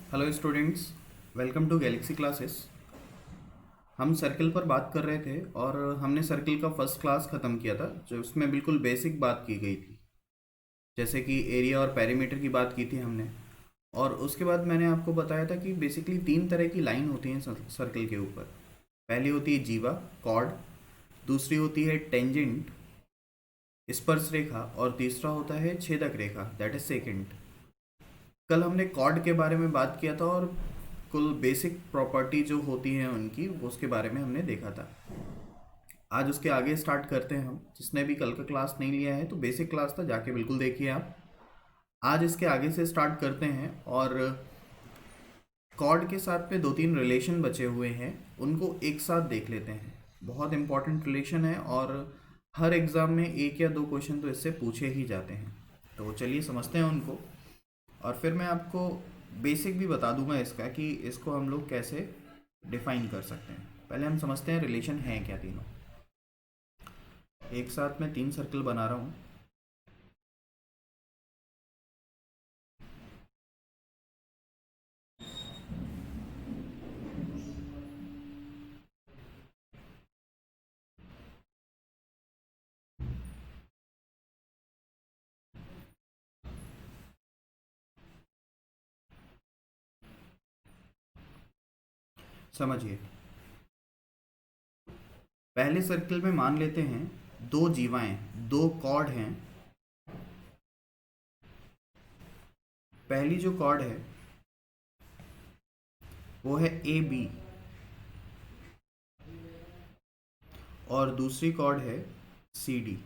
Hello students, welcome to Galaxy Classes. हम circle पर बात कर रहे थे और हमने सर्कल का फर्स्ट क्लास ख़त्म किया था, जो उसमें बिल्कुल बेसिक बात की गई थी, जैसे कि एरिया और पेरीमीटर की बात की थी हमने। और उसके बाद मैंने आपको बताया था कि बेसिकली तीन तरह की लाइन होती हैं सर्कल के ऊपर। पहली होती है जीवा, कॉर्ड। दूसरी होती है टेंजेंट, स्पर्श रेखा। और तीसरा होता है छेदक रेखा, दैट इज सेकेंड। कल हमने कॉर्ड के बारे में बात किया था और कुल बेसिक प्रॉपर्टी जो होती हैं उनकी, उसके बारे में हमने देखा था। आज उसके आगे स्टार्ट करते हैं हम। जिसने भी कल का क्लास नहीं लिया है तो बेसिक क्लास था, जाके बिल्कुल देखिए आप। आज इसके आगे से स्टार्ट करते हैं और कॉर्ड के साथ में दो तीन रिलेशन बचे हुए हैं, उनको एक साथ देख लेते हैं। बहुत इंपॉर्टेंट रिलेशन है और हर एग्ज़ाम में एक या दो क्वेश्चन तो इससे पूछे ही जाते हैं। तो चलिए समझते हैं उनको, और फिर मैं आपको बेसिक भी बता दूंगा इसका कि इसको हम लोग कैसे डिफाइन कर सकते हैं। पहले हम समझते हैं रिलेशन हैं क्या तीनों। एक साथ मैं तीन सर्कल बना रहा हूँ। समझिए, पहले सर्कल में मान लेते हैं दो जीवाएं, दो कॉर्ड हैं। पहली जो कॉर्ड है वो है ए बी, और दूसरी कॉर्ड है सी डी।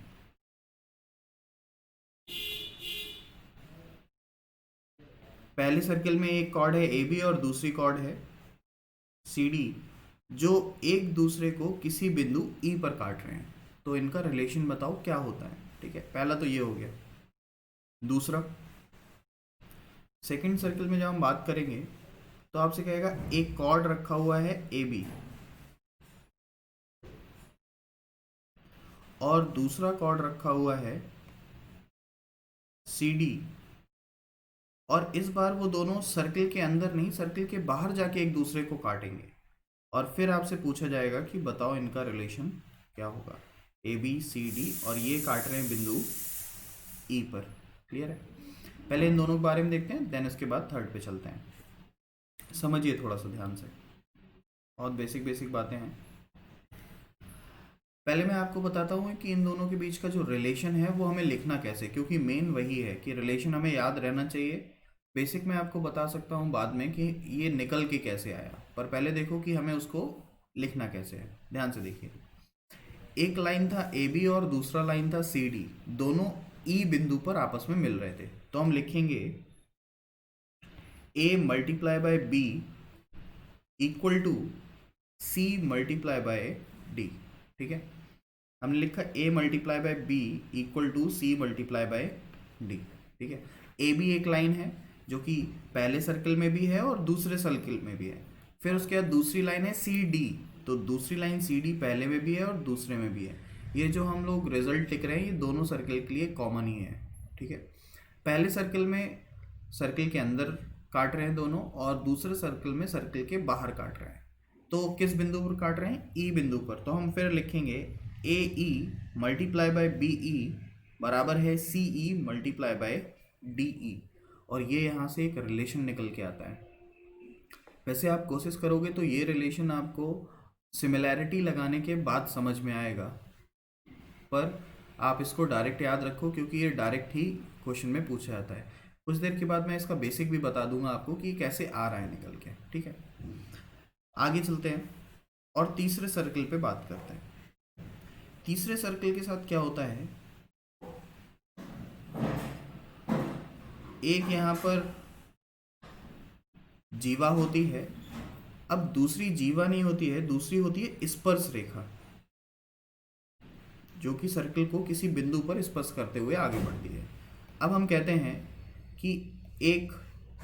पहले सर्कल में एक कॉर्ड है ए बी और दूसरी कॉर्ड है सी डी, जो एक दूसरे को किसी बिंदु ई पर काट रहे हैं। तो इनका रिलेशन बताओ क्या होता है। ठीक है, पहला तो ये हो गया। दूसरा, सेकंड सर्कल में जब हम बात करेंगे तो आपसे कहेगा एक कॉर्ड रखा हुआ है ए बी और दूसरा कॉर्ड रखा हुआ है सी डी, और इस बार वो दोनों सर्कल के अंदर नहीं, सर्कल के बाहर जाके एक दूसरे को काटेंगे। और फिर आपसे पूछा जाएगा कि बताओ इनका रिलेशन क्या होगा। ए बी सी डी और ये काट रहे हैं बिंदु ई पर। क्लियर है? पहले इन दोनों के बारे में देखते हैं, देन इसके बाद थर्ड पे चलते हैं। समझिए थोड़ा सा ध्यान से, बहुत बेसिक बेसिक बातें हैं। पहले मैं आपको बताता हूँ कि इन दोनों के बीच का जो रिलेशन है वो हमें लिखना कैसे, क्योंकि मेन वही है कि रिलेशन हमें याद रहना चाहिए। बेसिक मैं आपको बता सकता हूँ बाद में कि ये निकल के कैसे आया, पर पहले देखो कि हमें उसको लिखना कैसे है। ध्यान से देखिए, एक लाइन था ए बी और दूसरा लाइन था सी डी, दोनों ई बिंदु पर आपस में मिल रहे थे। तो हम लिखेंगे A multiply by B equal to C multiply by D. ठीक है, हमने लिखा A multiply by B equal to C multiply by D. ठीक है, ए बी एक लाइन है जो कि पहले सर्कल में भी है और दूसरे सर्कल में भी है। फिर उसके बाद दूसरी लाइन है सी डी, तो दूसरी लाइन सी डी पहले में भी है और दूसरे में भी है। ये जो हम लोग रिजल्ट लिख रहे हैं ये दोनों सर्कल के लिए कॉमन ही है। ठीक है, पहले सर्कल में सर्कल के अंदर काट रहे हैं दोनों, और दूसरे सर्कल में सर्कल के बाहर काट रहे हैं। तो किस बिंदु पर काट रहे हैं? ई बिंदु पर। तो हम फिर लिखेंगे ए ई मल्टीप्लाई बाय बी ई बराबर है सी ई मल्टीप्लाई बाय डी ई, और ये यहाँ से एक रिलेशन निकल के आता है। वैसे आप कोशिश करोगे तो ये रिलेशन आपको सिमिलैरिटी लगाने के बाद समझ में आएगा, पर आप इसको डायरेक्ट याद रखो क्योंकि ये डायरेक्ट ही क्वेश्चन में पूछा जाता है। कुछ देर के बाद मैं इसका बेसिक भी बता दूंगा आपको कि कैसे आ रहा है निकल के। ठीक है, आगे चलते हैं और तीसरे सर्कल पे बात करते हैं। तीसरे सर्कल के साथ क्या होता है, एक यहाँ पर जीवा होती है। अब दूसरी जीवा नहीं होती है, दूसरी होती है स्पर्श रेखा, जो कि सर्कल को किसी बिंदु पर स्पर्श करते हुए आगे बढ़ती है। अब हम कहते हैं कि एक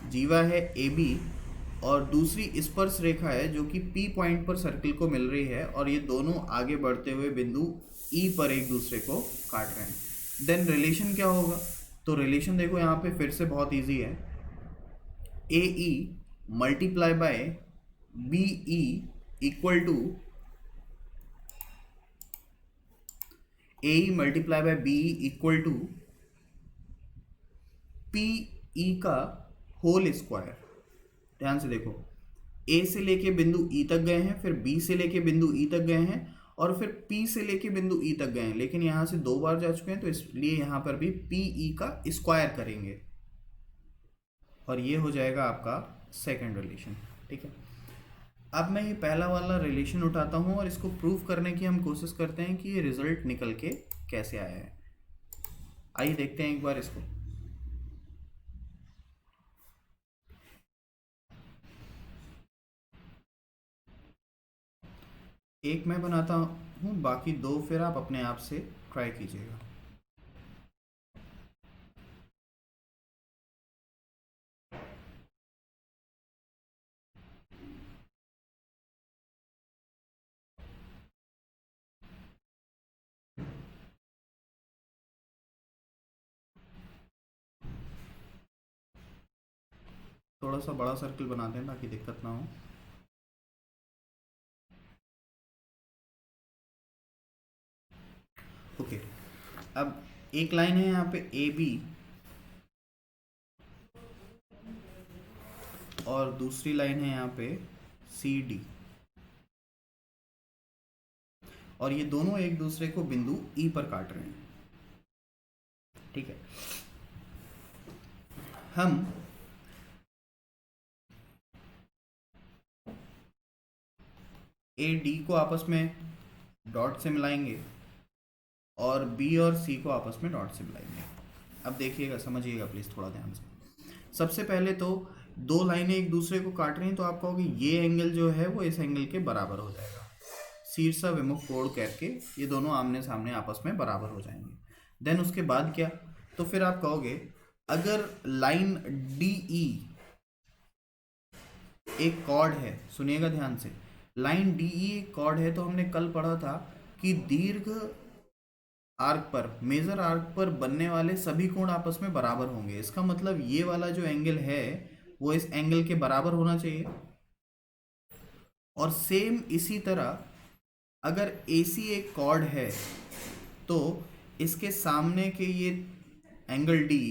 जीवा है ए बी और दूसरी स्पर्श रेखा है जो कि पी पॉइंट पर सर्कल को मिल रही है, और ये दोनों आगे बढ़ते हुए बिंदु ई पर एक दूसरे को काट रहे हैं। देन रिलेशन क्या होगा? तो रिलेशन देखो यहाँ पे फिर से बहुत इजी है। A E multiply by B E equal to A multiply by B equal to P E का होल स्क्वायर। ध्यान से देखो, ए से लेके बिंदु ई तक गए हैं, फिर बी से लेके बिंदु ई तक गए हैं, और फिर पी से लेके बिंदु ई तक गए हैं, लेकिन यहां से 2 बार जा चुके हैं, तो इसलिए यहां पर भी पी ई का स्क्वायर करेंगे और ये हो जाएगा आपका सेकंड रिलेशन। ठीक है, अब मैं ये पहला वाला रिलेशन उठाता हूं और इसको प्रूव करने की हम कोशिश करते हैं कि ये रिजल्ट निकल के कैसे आया है। आइए देखते हैं एक बार इसको। एक मैं बनाता हूँ, बाकी 2 फिर आप अपने आप से ट्राई कीजिएगा। थोड़ा सा बड़ा सर्कल बनाते हैं ताकि दिक्कत ना हो। ओके, अब एक लाइन है यहाँ पे ए बी और दूसरी लाइन है यहाँ पे सी डी, और ये दोनों एक दूसरे को बिंदु ई पर काट रहे हैं। ठीक है, हम ए डी को आपस में डॉट से मिलाएंगे और बी और सी को आपस में डॉट से मिलाएंगे। अब देखिएगा, समझिएगा प्लीज़ थोड़ा ध्यान से। सबसे पहले तो 2 लाइनें एक दूसरे को काट रही हैं, तो आप कहोगे ये एंगल जो है वो इस एंगल के बराबर हो जाएगा। शीर्षा विमुख कोण करके ये दोनों आमने सामने आपस में बराबर हो जाएंगे। देन उसके बाद क्या, तो फिर आप कहोगे अगर लाइन डी ई एक कॉर्ड है, सुनिएगा ध्यान से, लाइन डी ई एक कॉर्ड है, तो हमने कल पढ़ा था कि दीर्घ आर्क पर, मेजर आर्क पर बनने वाले सभी कोण आपस में बराबर होंगे। इसका मतलब ये वाला जो एंगल है वो इस एंगल के बराबर होना चाहिए। और सेम इसी तरह अगर AC एक कॉर्ड है तो इसके सामने के ये एंगल D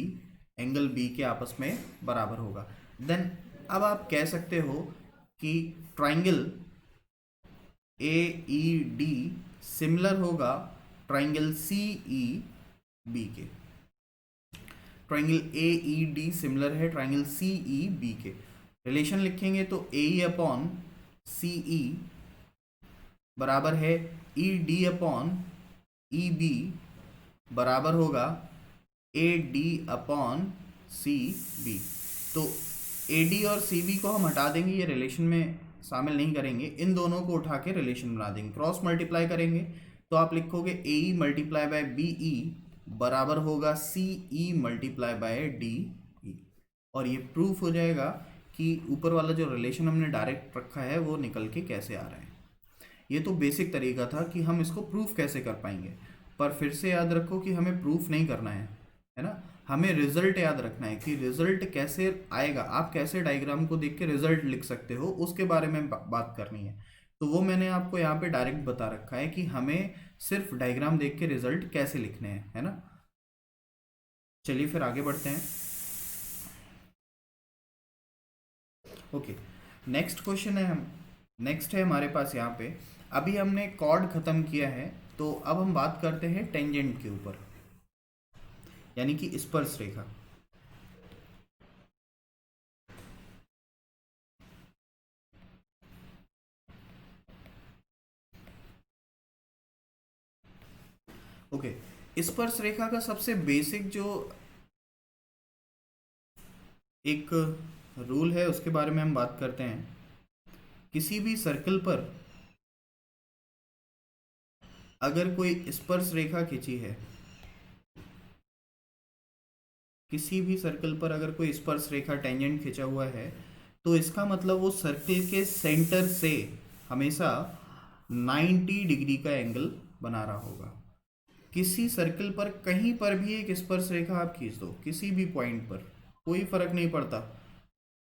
एंगल B के आपस में बराबर होगा। देन अब आप कह सकते हो कि ट्राइंगल AED सिमिलर होगा ट्राइंगल CEB के। ट्राइंगल AED सिमिलर है ट्राइंगल CEB के। रिलेशन लिखेंगे तो AE अपॉन CE बराबर है ED अपॉन EB बराबर होगा AD अपॉन CB। तो AD और CB को हम हटा देंगे, ये रिलेशन में शामिल नहीं करेंगे, इन दोनों को उठा के रिलेशन बना देंगे। क्रॉस मल्टीप्लाई करेंगे तो आप लिखोगे AE मल्टीप्लाई बाय BE बराबर होगा CE मल्टीप्लाई बाय DE, और ये प्रूफ हो जाएगा कि ऊपर वाला जो रिलेशन हमने डायरेक्ट रखा है वो निकल के कैसे आ रहा है। ये तो बेसिक तरीका था कि हम इसको प्रूफ कैसे कर पाएंगे, पर फिर से याद रखो कि हमें प्रूफ नहीं करना है ना, हमें रिजल्ट याद रखना है कि रिजल्ट कैसे आएगा, आप कैसे डायग्राम को देख के रिजल्ट लिख सकते हो, उसके बारे में बात करनी है। तो वो मैंने आपको यहाँ पे डायरेक्ट बता रखा है कि हमें सिर्फ डायग्राम देख के रिजल्ट कैसे लिखने हैं, है ना। चलिए फिर आगे बढ़ते हैं। ओके, नेक्स्ट क्वेश्चन है, हम नेक्स्ट है हमारे पास यहाँ पे, अभी हमने कॉर्ड खत्म किया है, तो अब हम बात करते हैं टेंजेंट के ऊपर, यानी कि स्पर्श रेखा। ओके, स्पर्श रेखा का सबसे बेसिक जो एक रूल है उसके बारे में हम बात करते हैं। किसी भी सर्कल पर अगर कोई स्पर्श रेखा खींची है, किसी भी सर्कल पर अगर कोई स्पर्श रेखा टेंजेंट खींचा हुआ है, तो इसका मतलब वो सर्कल के सेंटर से हमेशा 90 डिग्री का एंगल बना रहा होगा। किसी सर्कल पर कहीं पर भी एक स्पर्श रेखा आप खींच दो, किसी भी पॉइंट पर, कोई फर्क नहीं पड़ता,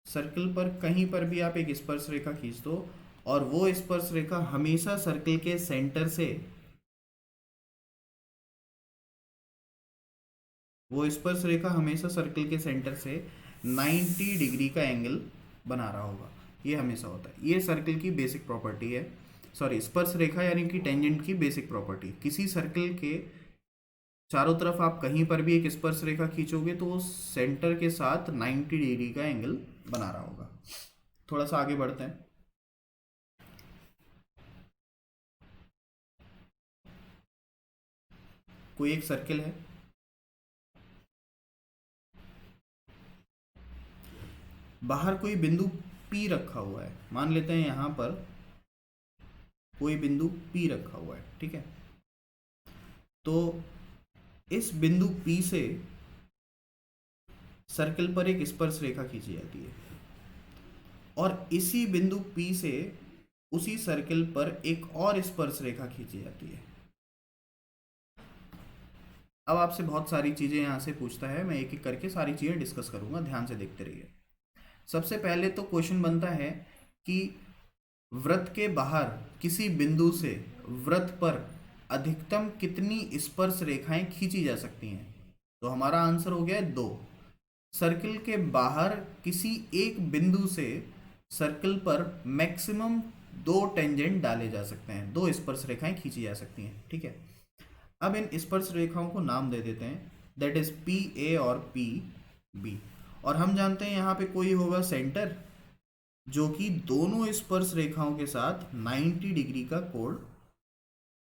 सर्कल पर कहीं पर भी आप एक स्पर्श रेखा खींच दो और वो स्पर्श रेखा हमेशा सर्कल के सेंटर से, वो स्पर्श रेखा हमेशा सर्कल के सेंटर से 90 डिग्री का एंगल बना रहा होगा। ये हमेशा होता है। ये सर्कल की बेसिक प्रॉपर्टी है, सॉरी स्पर्श रेखा यानी कि टेंजेंट की बेसिक प्रॉपर्टी। किसी सर्कल के चारों तरफ आप कहीं पर भी एक स्पर्श रेखा खींचोगे तो वो सेंटर के साथ 90 डिग्री का एंगल बना रहा होगा। थोड़ा सा आगे बढ़ते हैं। कोई एक सर्कल है, बाहर कोई बिंदु P रखा हुआ है, मान लेते हैं यहां पर कोई बिंदु P रखा हुआ है, ठीक है। तो इस बिंदु P से सर्कल पर एक स्पर्श रेखा खींची जाती है और इसी बिंदु P से उसी सर्कल पर एक और स्पर्श रेखा खींची जाती है। अब आपसे बहुत सारी चीजें यहां से पूछता है, मैं एक एक करके सारी चीजें डिस्कस करूंगा, ध्यान से देखते रहिए। सबसे पहले तो क्वेश्चन बनता है कि वृत्त के बाहर किसी बिंदु से वृत्त पर अधिकतम कितनी स्पर्श रेखाएं खींची जा सकती हैं। तो हमारा आंसर हो गया 2। सर्कल के बाहर किसी एक बिंदु से सर्कल पर मैक्सिमम 2 टेंजेंट डाले जा सकते हैं, 2 स्पर्श रेखाएं खींची जा सकती हैं, ठीक है। अब इन स्पर्श रेखाओं को नाम दे देते हैं, दैट इज पी ए और पी बी। और हम जानते हैं यहाँ पे कोई होगा सेंटर जो कि दोनों स्पर्श रेखाओं के साथ 90 डिग्री का कोण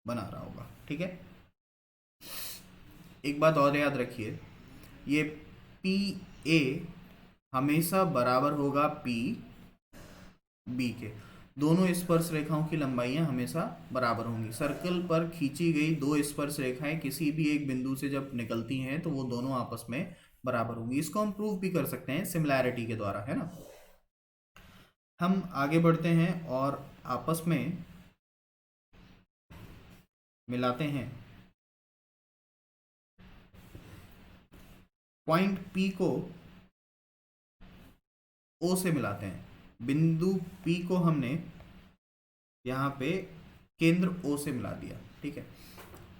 बना रहा होगा, ठीक है। एक बात और याद रखिए, ये पी ए हमेशा बराबर होगा पी बी के। दोनों स्पर्श रेखाओं की लंबाइयां हमेशा बराबर होंगी। सर्कल पर खींची गई 2 स्पर्श रेखाएं किसी भी एक बिंदु से जब निकलती हैं तो वो दोनों आपस में बराबर होंगी। इसको हम प्रूव भी कर सकते हैं सिमिलैरिटी के द्वारा, है ना। हम आगे बढ़ते हैं और आपस में मिलाते हैं। पॉइंट P को O से मिलाते हैं। बिंदु P को हमने यहाँ पे केंद्र O से मिला दिया, ठीक है।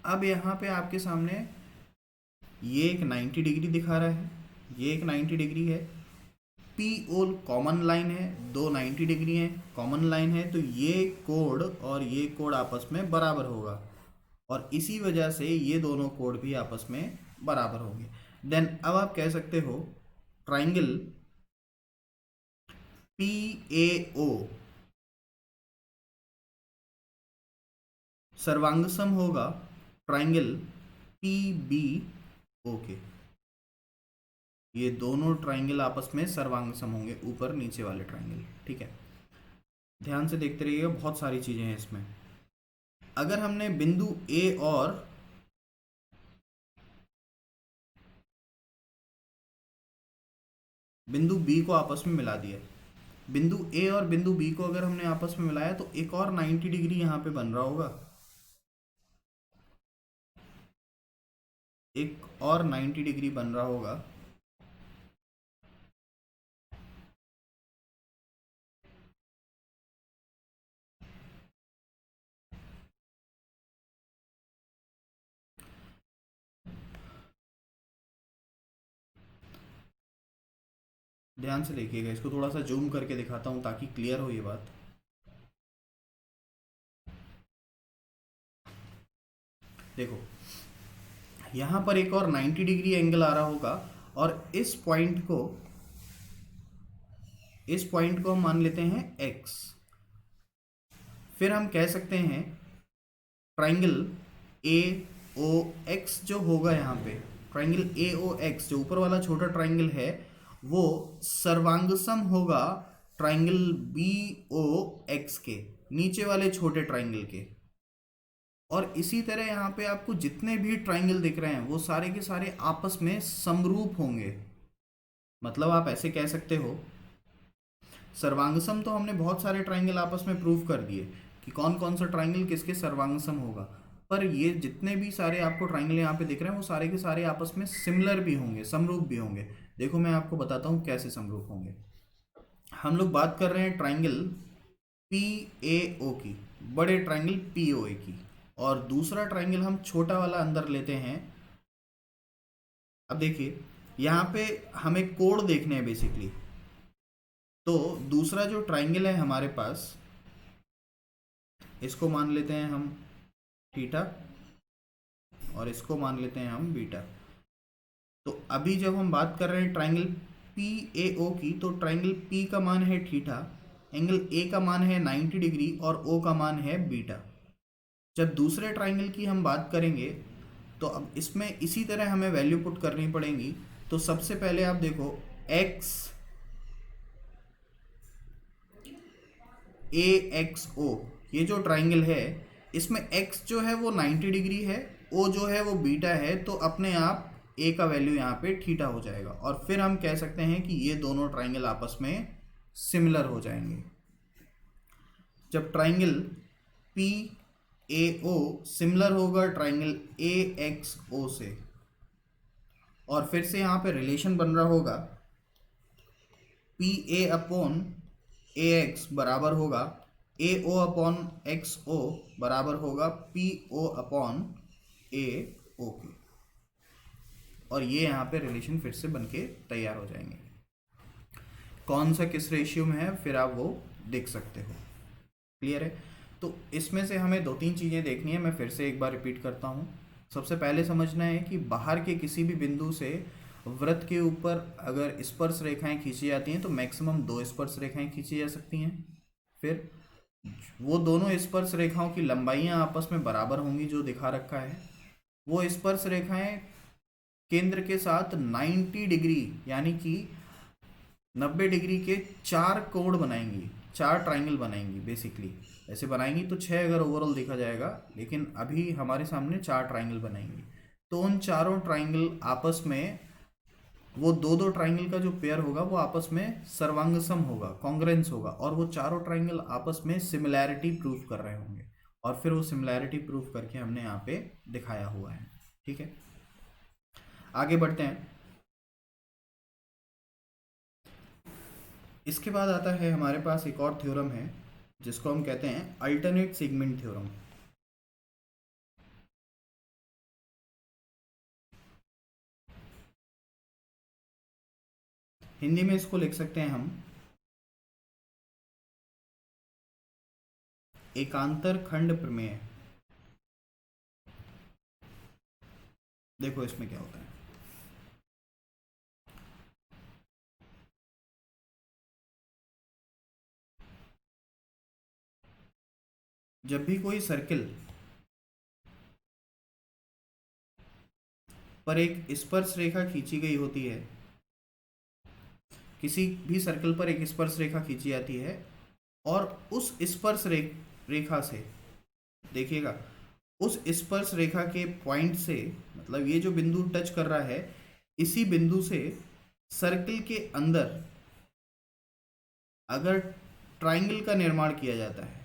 अब यहाँ पे आपके सामने ये एक 90 डिग्री दिखा रहा है, ये एक 90 डिग्री है। PO कॉमन लाइन है, 2 90 डिग्री हैं, कॉमन लाइन है, तो ये कोण और ये कोण आपस में बराबर होगा और इसी वजह से ये दोनों कोण भी आपस में बराबर होंगे। देन अब आप कह सकते हो ट्राइंगल PAO सर्वांगसम होगा ट्राइंगल PBO के। ये दोनों ट्राइंगल आपस में सर्वांगसम होंगे, ऊपर नीचे वाले ट्राइंगल, ठीक है। ध्यान से देखते रहिएगा, बहुत सारी चीजें हैं इसमें। अगर हमने बिंदु A और बिंदु B को आपस में मिला दिया, बिंदु A और बिंदु B को अगर हमने आपस में मिलाया तो एक और 90 डिग्री यहां पे बन रहा होगा, एक और 90 डिग्री बन रहा होगा। ध्यान से देखिएगा, इसको थोड़ा सा जूम करके दिखाता हूं ताकि क्लियर हो ये बात। देखो यहां पर एक और 90 डिग्री एंगल आ रहा होगा और इस पॉइंट को हम मान लेते हैं x। फिर हम कह सकते हैं ट्राइंगल AOX जो होगा यहाँ पे, ट्राइंगल AOX जो ऊपर वाला छोटा ट्राइंगल है वो सर्वांगसम होगा ट्राइंगल BOX के, नीचे वाले छोटे ट्राइंगल के। और इसी तरह यहाँ पे आपको जितने भी ट्राइंगल दिख रहे हैं वो सारे के सारे आपस में समरूप होंगे। मतलब आप ऐसे कह सकते हो, सर्वांगसम तो हमने बहुत सारे ट्राइंगल आपस में प्रूव कर दिए कि कौन कौन सा ट्राइंगल किसके सर्वांगसम होगा, पर ये जितने भी सारे आपको ट्राइंगल यहाँ पे दिख रहे हैं वो सारे के सारे आपस में सिमिलर भी होंगे, समरूप भी होंगे। देखो मैं आपको बताता हूँ कैसे समरूप होंगे। हम लोग बात कर रहे हैं ट्राइंगल पी ए ओ की, बड़े ट्राइंगल पी ओ ए की, और दूसरा ट्राइंगल हम छोटा वाला अंदर लेते हैं। अब देखिए यहाँ पे हमें कोण देखने हैं बेसिकली। तो दूसरा जो ट्राइंगल है हमारे पास, इसको मान लेते हैं हम थीटा और इसको मान लेते हैं हम बीटा। तो अभी जब हम बात कर रहे हैं ट्राइंगल पी ए ओ की, तो ट्राइंगल पी का मान है थीटा, एंगल ए का मान है 90 डिग्री और ओ का मान है बीटा। जब दूसरे ट्राइंगल की हम बात करेंगे तो अब इसमें इसी तरह हमें वैल्यू पुट करनी पड़ेंगी। तो सबसे पहले आप देखो एक्स ए एक्स ओ, ये जो ट्राइंगल है इसमें x जो है वो 90 डिग्री है, o जो है वो बीटा है, तो अपने आप a का वैल्यू यहाँ पे थीटा हो जाएगा। और फिर हम कह सकते हैं कि ये दोनों ट्राइंगल आपस में सिमिलर हो जाएंगे। जब triangle P A O similar होगा ट्राइंगल ए एक्स ओ से, और फिर से यहाँ पे रिलेशन बन रहा होगा P A upon A x बराबर होगा ए ओ अपॉन एक्स ओ बराबर होगा पी ओ अपॉन ए ओ के, और ये यहाँ पे रिलेशन फिर से बनके तैयार हो जाएंगे। कौन सा किस रेशियो में है फिर आप वो देख सकते हो। क्लियर है? तो इसमें से हमें दो तीन चीज़ें देखनी है, मैं फिर से एक बार रिपीट करता हूँ। सबसे पहले समझना है कि बाहर के किसी भी बिंदु से वृत्त के ऊपर अगर स्पर्श रेखाएं खींची जाती हैं तो मैक्सिमम 2 स्पर्श रेखाएं खींची जा सकती हैं। फिर वो दोनों स्पर्श रेखाओं की लंबाइयां आपस में बराबर होंगी जो दिखा रखा है। वो स्पर्श रेखाएं केंद्र के साथ 90 डिग्री यानी कि 90 डिग्री के 4 कोण बनाएंगी, 4 ट्राइंगल बनाएंगी। बेसिकली ऐसे बनाएंगी तो 6 अगर ओवरऑल देखा जाएगा, लेकिन अभी हमारे सामने 4 ट्राइंगल बनाएंगी। तो उन चारों ट्राइंगल आपस में, वो दो ट्राइंगल का जो पेयर होगा वो आपस में सर्वांगसम होगा, कॉन्ग्रेंस होगा, और वो चारों ट्राइंगल आपस में सिमिलैरिटी प्रूफ कर रहे होंगे, और फिर वो सिमिलैरिटी प्रूफ करके हमने यहाँ पे दिखाया हुआ है। ठीक है, आगे बढ़ते हैं। इसके बाद आता है हमारे पास एक और थ्योरम है जिसको हम कहते हैं अल्टरनेट सेगमेंट थ्योरम। हिंदी में इसको लिख सकते हैं हम एकांतर खंड प्रमेय। देखो इसमें क्या होता है। जब भी कोई सर्किल पर एक स्पर्श रेखा खींची गई होती है, किसी भी सर्कल पर एक स्पर्श रेखा खींची जाती है, और उस स्पर्श रेखा से देखिएगा, उस स्पर्श रेखा के पॉइंट से, मतलब ये जो बिंदु टच कर रहा है, इसी बिंदु से सर्कल के अंदर अगर ट्राइंगल का निर्माण किया जाता है,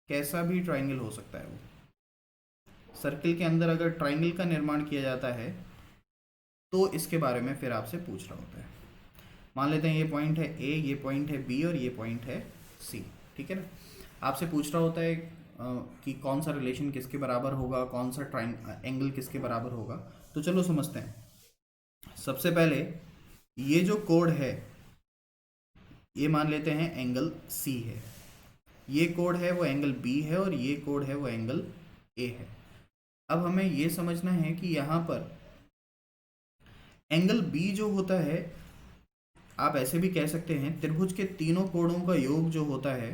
कैसा भी ट्राइंगल हो सकता है वो, सर्कल के अंदर अगर ट्राइंगल का निर्माण किया जाता है तो इसके बारे में फिर आपसे पूछ रहा होता है। मान लेते हैं ये पॉइंट है ए, ये पॉइंट है बी और ये पॉइंट है सी। ठीक है ना? आपसे पूछ रहा होता है कि कौन सा रिलेशन किसके बराबर होगा, कौन सा एंगल किसके बराबर होगा। तो चलो समझते हैं। सबसे पहले ये जो कोण है ये मान लेते हैं एंगल सी है, ये कोण है वो एंगल बी है, और ये कोण है वो एंगल ए है। अब हमें ये समझना है कि यहाँ पर एंगल बी जो होता है, आप ऐसे भी कह सकते हैं त्रिभुज के तीनों कोणों का योग जो होता है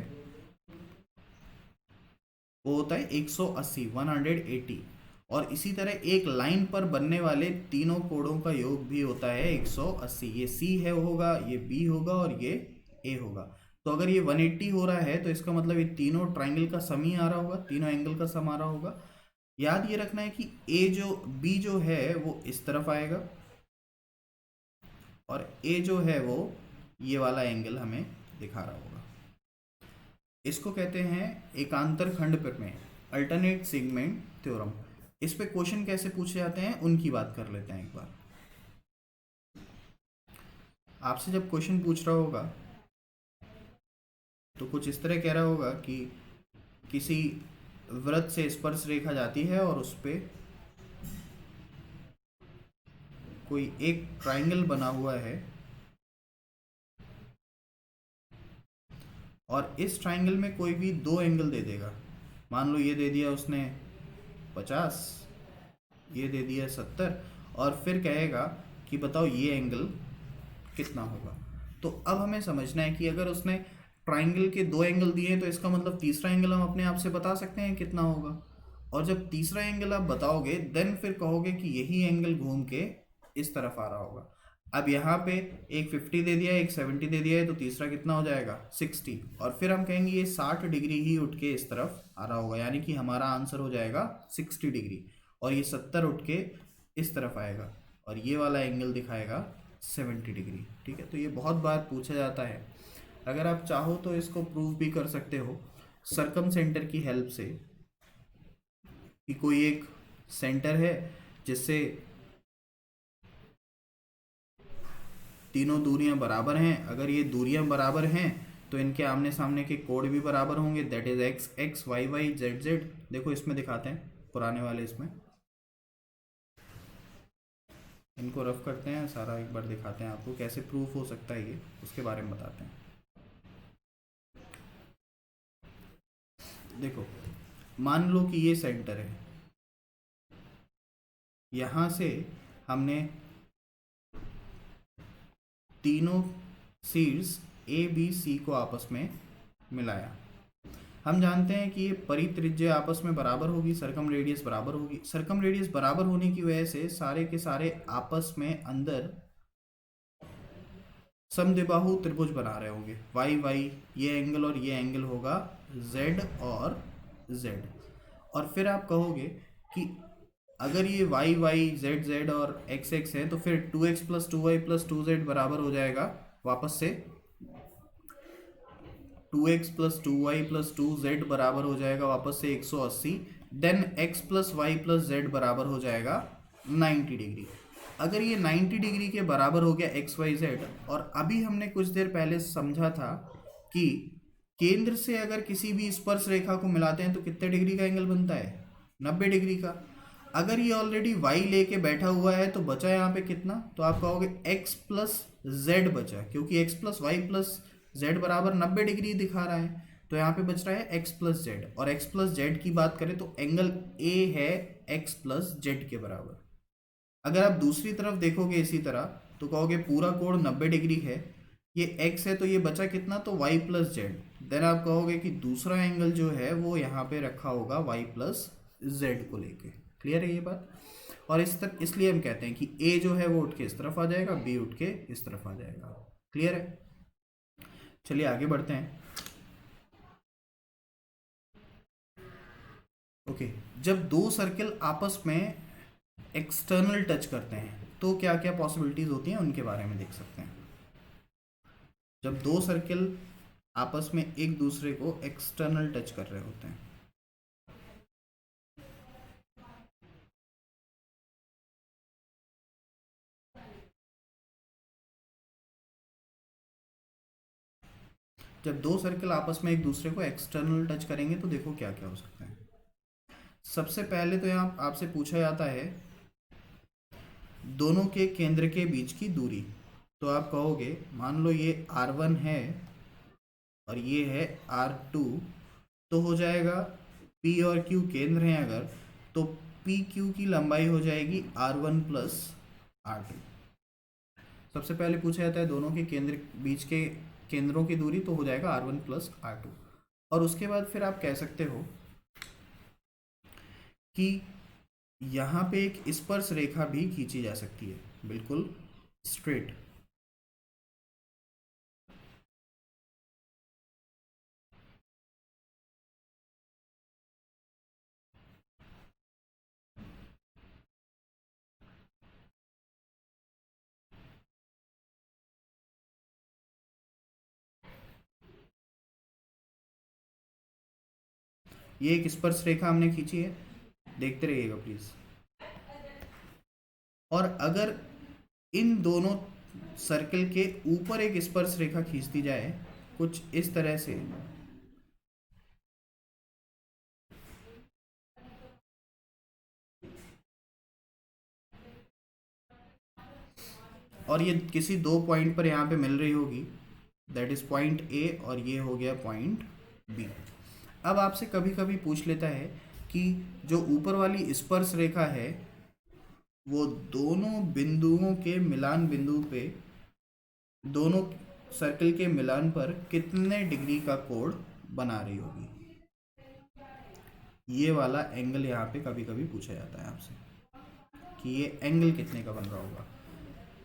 वो होता है 180, 180, और इसी तरह एक लाइन पर बनने वाले तीनों कोणों का योग भी होता है 180। ये सी है होगा, ये बी होगा और ये ए होगा। तो अगर ये 180 हो रहा है तो इसका मतलब ये तीनों ट्राइंगल का सम ही आ रहा होगा, तीनों एंगल का सम आ रहा होगा। याद ये रखना है कि ए जो बी जो है वो इस तरफ आएगा, और ए जो है वो ये वाला एंगल हमें दिखा रहा होगा। इसको कहते हैं एकांतर खंड प्रमेय, अल्टरनेट सेगमेंट थ्योरम। इस पे क्वेश्चन कैसे पूछे जाते हैं उनकी बात कर लेते हैं एक बार। आपसे जब क्वेश्चन पूछ रहा होगा तो कुछ इस तरह कह रहा होगा कि किसी वृत्त से स्पर्श रेखा जाती है और उस पे कोई एक ट्राइंगल बना हुआ है और इस ट्राइंगल में कोई भी दो एंगल दे देगा। मान लो ये दे दिया उसने 50, ये दे दिया 70, और फिर कहेगा कि बताओ ये एंगल कितना होगा। तो अब हमें समझना है कि अगर उसने ट्राइंगल के दो एंगल दिए हैं तो इसका मतलब तीसरा एंगल हम अपने आप से बता सकते हैं कितना होगा। और जब तीसरा एंगल आप बताओगे देन फिर कहोगे कि यही एंगल घूम के इस तरफ आ रहा होगा। अब यहाँ पे एक 50 दे दिया है, एक 70 दे दिया है, तो तीसरा कितना हो जाएगा 60, और फिर हम कहेंगे ये 60 डिग्री ही उठ के इस तरफ आ रहा होगा, यानी कि हमारा आंसर हो जाएगा 60 डिग्री। और ये 70 उठ के इस तरफ आएगा और ये वाला एंगल दिखाएगा 70 डिग्री। ठीक है, तो ये बहुत बार पूछा जाता है। अगर आप चाहो तो इसको प्रूव भी कर सकते हो सरकम सेंटर की हेल्प से, कि कोई एक सेंटर है जिससे तीनों दूरियां बराबर हैं। अगर ये दूरियां बराबर हैं तो इनके आमने सामने के कोण भी बराबर होंगे, that is X X, Y Y, Z Z. देखो इसमें दिखाते हैं, पुराने वाले इसमें इनको रफ करते हैं, सारा एक बार दिखाते हैं आपको कैसे प्रूफ हो सकता है, ये उसके बारे में बताते हैं। देखो मान लो कि ये सेंटर है, यहाँ से हमने तीनों सीड्स ए बी सी को आपस में मिलाया। हम जानते हैं कि ये परित्रिज्य आपस में बराबर होगी, सरकम रेडियस बराबर होगी। सरकम रेडियस बराबर होने की वजह से सारे के सारे आपस में अंदर समद्विबाहु त्रिभुज बना रहे होंगे। वाई वाई ये एंगल और ये एंगल होगा जेड और जेड। और फिर आप कहोगे कि अगर ये वाई वाई, जेड जेड और एक्स एक्स है तो फिर 2x plus 2y plus 2z बराबर हो जाएगा वापस से 2x plus 2y plus 2z बराबर हो जाएगा वापस से 180। Then x plus Y plus Z बराबर हो जाएगा 90 डिग्री। अगर ये 90 डिग्री के बराबर हो गया एक्स वाई जेड, और अभी हमने कुछ देर पहले समझा था कि केंद्र से अगर किसी भी स्पर्श रेखा को मिलाते हैं तो कितने डिग्री का एंगल बनता है, 90 डिग्री का। अगर ये ऑलरेडी y लेके बैठा हुआ है तो बचा यहाँ पे कितना, तो आप कहोगे x प्लस जेड बचा, क्योंकि x plus Y plus Z बराबर 90 डिग्री दिखा रहा है, तो यहाँ पे बच रहा है x प्लस जेड। और x प्लस जेड की बात करें तो एंगल A है x प्लस जेड के बराबर। अगर आप दूसरी तरफ देखोगे इसी तरह तो कहोगे पूरा कोण 90 डिग्री है, ये x है तो ये बचा कितना, तो y प्लस जेड। देन आप कहोगे कि दूसरा एंगल जो है वो यहाँ पे रखा होगा y प्लस जेड को लेके। क्लियर है ये बात। और इसलिए हम कहते हैं कि a जो है वो उठ के इस तरफ आ जाएगा, b उठ के इस तरफ आ जाएगा। क्लियर है, चलिए आगे बढ़ते हैं। ओके, जब दो सर्किल आपस में एक्सटर्नल टच करते हैं तो क्या क्या पॉसिबिलिटीज होती हैं उनके बारे में देख सकते हैं। जब दो सर्किल आपस में एक दूसरे को एक्सटर्नल टच कर रहे होते हैं, जब दो सर्किल आपस में एक दूसरे को एक्सटर्नल टच करेंगे तो देखो क्या क्या हो सकता है। सबसे पहले तो यहाँ आपसे पूछा जाता है दोनों के केंद्र के बीच की दूरी। तो आप कहोगे मान लो ये R1 है और ये है R2, तो हो जाएगा P और Q केंद्र हैं अगर, तो PQ की लंबाई हो जाएगी R1 प्लस R2। सबसे पहले पूछा जाता है दोनों के केंद्र बीच के केंद्रों की दूरी, तो हो जाएगा R1 प्लस R2। और उसके बाद फिर आप कह सकते हो कि यहाँ पे एक स्पर्श रेखा भी खींची जा सकती है, बिल्कुल स्ट्रेट। ये एक स्पर्श रेखा हमने खींची है, देखते रहिएगा प्लीज। और अगर इन दोनों सर्कल के ऊपर एक स्पर्श रेखा खींच दी जाए कुछ इस तरह से और ये किसी दो पॉइंट पर यहाँ पे मिल रही होगी, दैट इज पॉइंट ए और ये हो गया पॉइंट बी। अब आपसे कभी कभी पूछ लेता है कि जो ऊपर वाली स्पर्श रेखा है वो दोनों बिंदुओं के मिलान बिंदु पे, दोनों सर्कल के मिलान पर कितने डिग्री का कोण बना रही होगी। ये वाला एंगल यहाँ पे कभी कभी पूछा जाता है आपसे कि ये एंगल कितने का बन रहा होगा।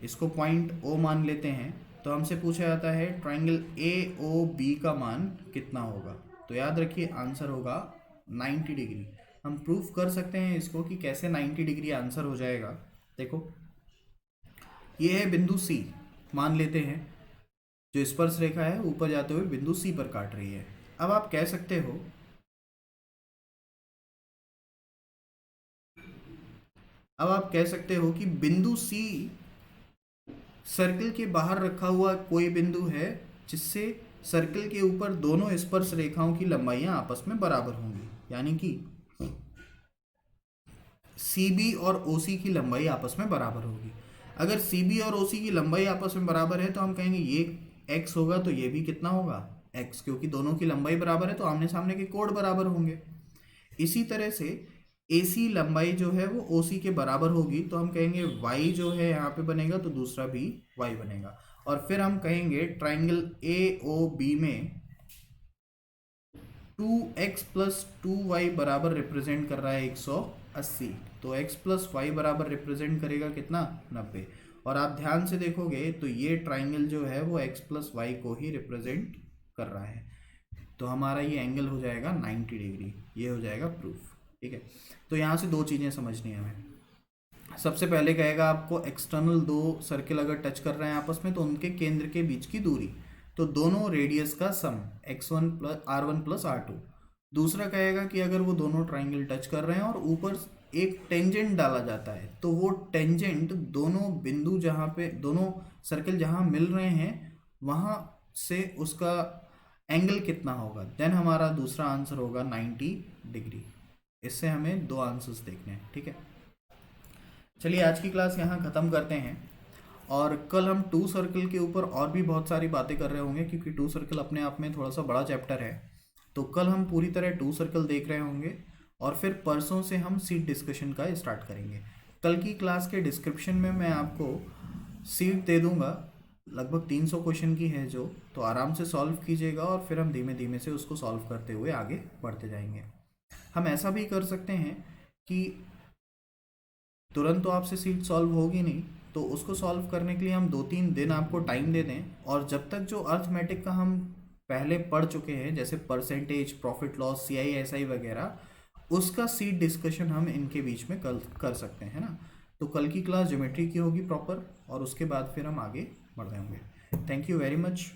इसको पॉइंट ओ मान लेते हैं, तो हमसे पूछा जाता है ट्राइंगल ए ओ बी का मान कितना होगा। तो याद रखिए आंसर होगा 90 डिग्री। हम प्रूफ कर सकते हैं इसको कि कैसे 90 डिग्री आंसर हो जाएगा। देखो ये है बिंदु सी, मान लेते हैं जो स्पर्श रेखा है ऊपर जाते हुए बिंदु सी पर काट रही है। अब आप कह सकते हो कि बिंदु सी सर्कल के बाहर रखा हुआ कोई बिंदु है जिससे सर्कल के ऊपर दोनों स्पर्श रेखाओं की लंबाइयां आपस में बराबर होंगी, यानी कि CB और OC की लंबाई आपस में बराबर होगी। अगर CB और OC की लंबाई आपस में बराबर है तो हम कहेंगे ये x होगा तो ये भी कितना होगा x, क्योंकि दोनों की लंबाई बराबर है तो आमने सामने के कोण बराबर होंगे। इसी तरह से AC लंबाई जो है वो OC के बराबर होगी, तो हम कहेंगे y जो है यहाँ पे बनेगा तो दूसरा भी y बनेगा। और फिर हम कहेंगे ट्राइंगल AOB में 2x प्लस 2y बराबर रिप्रेजेंट कर रहा है 180, तो x प्लस वाई बराबर रिप्रेजेंट करेगा कितना 90। और आप ध्यान से देखोगे तो ये ट्राइंगल जो है वो x प्लस वाई को ही रिप्रेजेंट कर रहा है, तो हमारा ये एंगल हो जाएगा 90 डिग्री। ये हो जाएगा प्रूफ, ठीक है। तो यहाँ से दो चीज़ें समझनी है हमें। सबसे पहले कहेगा आपको एक्सटर्नल दो सर्किल अगर टच कर रहे हैं आपस में तो उनके केंद्र के बीच की दूरी, तो दोनों रेडियस का सम x1 plus R1 plus R2। दूसरा कहेगा कि अगर वो दोनों ट्राइंगल टच कर रहे हैं और ऊपर एक टेंजेंट डाला जाता है तो वो टेंजेंट दोनों बिंदु जहाँ पे दोनों सर्कल जहाँ मिल रहे हैं वहाँ से उसका एंगल कितना होगा। देन हमारा दूसरा आंसर होगा 90 डिग्री। इससे हमें दो आंसर्स देखने हैं, ठीक है। चलिए आज की क्लास यहाँ ख़त्म करते हैं और कल हम टू सर्कल के ऊपर और भी बहुत सारी बातें कर रहे होंगे, क्योंकि टू सर्कल अपने आप में थोड़ा सा बड़ा चैप्टर है। तो कल हम पूरी तरह टू सर्कल देख रहे होंगे और फिर परसों से हम सीट डिस्कशन का स्टार्ट करेंगे। कल की क्लास के डिस्क्रिप्शन में मैं आपको सीट दे दूंगा, लगभग 300 क्वेश्चन की है जो, तो आराम से सॉल्व कीजिएगा और फिर हम धीमे धीमे से उसको सॉल्व करते हुए आगे बढ़ते जाएंगे। हम ऐसा भी कर सकते हैं कि तुरंत तो आपसे सीट सॉल्व होगी नहीं, तो उसको सॉल्व करने के लिए हम 2-3 दिन आपको टाइम दे दें और जब तक जो अर्थमेटिक का हम पहले पढ़ चुके हैं जैसे percentage, profit loss, CI SI वगैरह, उसका सीट डिस्कशन हम इनके बीच में कल कर सकते हैं ना। तो कल की क्लास ज्योमेट्री की होगी प्रॉपर और उसके बाद फिर हम आगे बढ़ रहे होंगे। थैंक यू वेरी मच,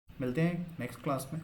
मिलते हैं नेक्स्ट क्लास में।